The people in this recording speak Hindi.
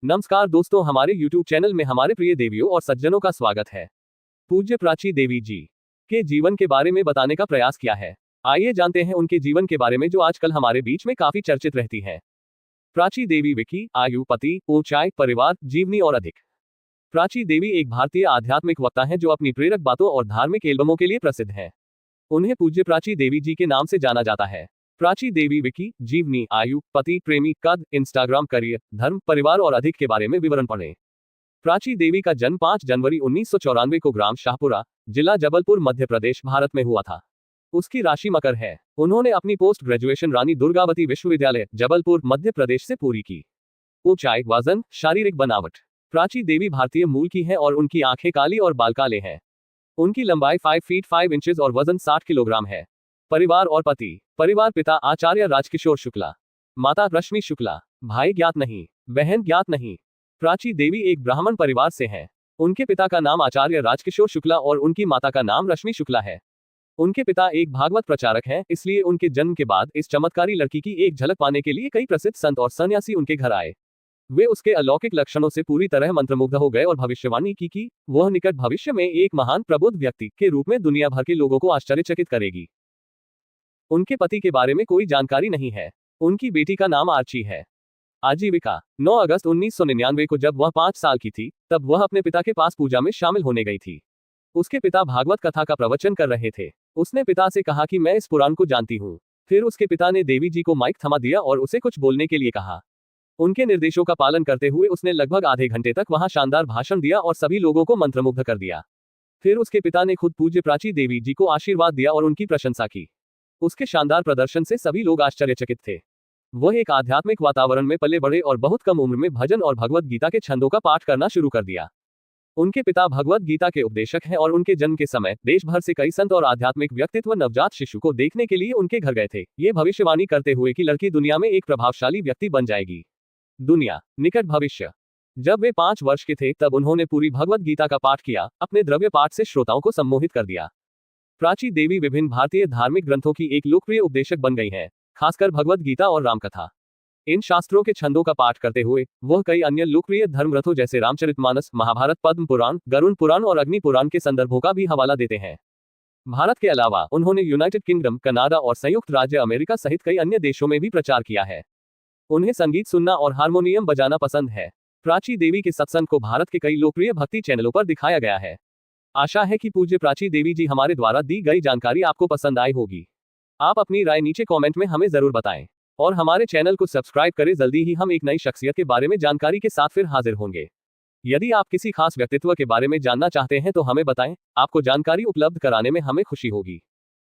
नमस्कार दोस्तों, हमारे YouTube चैनल में हमारे प्रिय देवियों और सज्जनों का स्वागत है। पूज्य प्राची देवी जी के जीवन के बारे में बताने का प्रयास किया है। आइए जानते हैं उनके जीवन के बारे में जो आजकल हमारे बीच में काफी चर्चित रहती है। प्राची देवी विकी, आयु, पति, ऊंचाई, परिवार, जीवनी और अधिक। प्राची देवी एक भारतीय आध्यात्मिक वक्ता हैं जो अपनी प्रेरक बातों और धार्मिक एल्बमों के लिए प्रसिद्ध है। उन्हें पूज्य प्राची देवी जी के नाम से जाना जाता है। प्राची देवी विकी, जीवनी, आयु, पति, प्रेमी, कद, इंस्टाग्राम, करियर, धर्म, परिवार और अधिक के बारे में विवरण पढ़ें। प्राची देवी का जन्म 5 जनवरी 1994 को ग्राम शाहपुरा, जिला जबलपुर, मध्य प्रदेश, भारत में हुआ था। उसकी राशि मकर है। उन्होंने अपनी पोस्ट ग्रेजुएशन रानी दुर्गावती विश्वविद्यालय, जबलपुर, मध्य प्रदेश से पूरी की। ऊंचाई, वजन, शारीरिक बनावट। प्राची देवी भारतीय मूल की है और उनकी आंखें काली और बाल काले हैं। उनकी लंबाई 5 फीट 5 इंचेस और वजन 60 किलोग्राम है। परिवार और पति। परिवार: पिता आचार्य राजकिशोर शुक्ला, माता रश्मि शुक्ला, भाई ज्ञात नहीं, बहन ज्ञात नहीं। प्राची देवी एक ब्राह्मण परिवार से हैं। उनके पिता का नाम आचार्य राजकिशोर शुक्ला और उनकी माता का नाम रश्मि शुक्ला है। उनके पिता एक भागवत प्रचारक हैं, इसलिए उनके जन्म के बाद इस चमत्कारी लड़की की एक झलक पाने के लिए कई प्रसिद्ध संत और सन्यासी उनके घर आए। वे उसके अलौकिक लक्षणों से पूरी तरह मंत्रमुग्ध हो गए और भविष्यवाणी की कि वह निकट भविष्य में एक महान प्रबुद्ध व्यक्ति के रूप में दुनिया भर के लोगों को आश्चर्यचकित करेगी। उनके पति के बारे में कोई जानकारी नहीं है। उनकी बेटी का नाम आर्ची है। आजीविका: 9 अगस्त 1999 को जब वह 5 साल की थी, तब वह अपने पिता के पास पूजा में शामिल होने गई थी। उसके पिता भागवत कथा का प्रवचन कर रहे थे। उसने पिता से कहा कि मैं इस पुराण को जानती हूँ। फिर उसके पिता ने देवी जी को माइक थमा दिया और उसे कुछ बोलने के लिए कहा। उनके निर्देशों का पालन करते हुए उसने लगभग आधे घंटे तक वहां शानदार भाषण दिया और सभी लोगों को मंत्रमुग्ध कर दिया। फिर उसके पिता ने खुद पूज्य प्राची देवी जी को आशीर्वाद दिया और उनकी प्रशंसा की। उसके शानदार प्रदर्शन से सभी लोग आश्चर्यचकित थे। वह एक आध्यात्मिक वातावरण में पले बढ़े और बहुत कम उम्र में भजन और भगवत गीता के छंदों का पाठ करना शुरू कर दिया। उनके पिता भगवत गीता के उपदेशक हैं और उनके जन्म के समय देश भर से कई संत और आध्यात्मिक व्यक्तित्व नवजात शिशु को देखने के लिए उनके घर गए थे, ये भविष्यवाणी करते हुए कि लड़की दुनिया में एक प्रभावशाली व्यक्ति बन जाएगी। दुनिया, निकट भविष्य। जब वे 5 वर्ष के थे तब उन्होंने पूरी भगवत गीता का पाठ किया। अपने द्रव्य पाठ से श्रोताओं को सम्मोहित कर दिया। प्राची देवी विभिन्न भारतीय धार्मिक ग्रंथों की एक लोकप्रिय उपदेशक बन गई हैं, खासकर भगवत गीता और रामकथा। इन शास्त्रों के छंदों का पाठ करते हुए वह कई अन्य लोकप्रिय धर्म ग्रंथों जैसे रामचरितमानस, महाभारत, पद्म पुराण, गरुड़ पुराण और अग्नि पुराण के संदर्भों का भी हवाला देते हैं। भारत के अलावा उन्होंने यूनाइटेड किंगडम, कनाडा और संयुक्त राज्य अमेरिका सहित कई अन्य देशों में भी प्रचार किया है। उन्हें संगीत सुनना और हारमोनियम बजाना पसंद है। प्राची देवी के सत्संग को भारत के कई लोकप्रिय भक्ति चैनलों पर दिखाया गया है। आशा है कि पूज्य प्राची देवी जी हमारे द्वारा दी गई जानकारी आपको पसंद आई होगी। आप अपनी राय नीचे कमेंट में हमें जरूर बताएं और हमारे चैनल को सब्सक्राइब करें। जल्दी ही हम एक नई शख्सियत के बारे में जानकारी के साथ फिर हाजिर होंगे। यदि आप किसी खास व्यक्तित्व के बारे में जानना चाहते हैं तो हमें बताएं। आपको जानकारी उपलब्ध कराने में हमें खुशी होगी।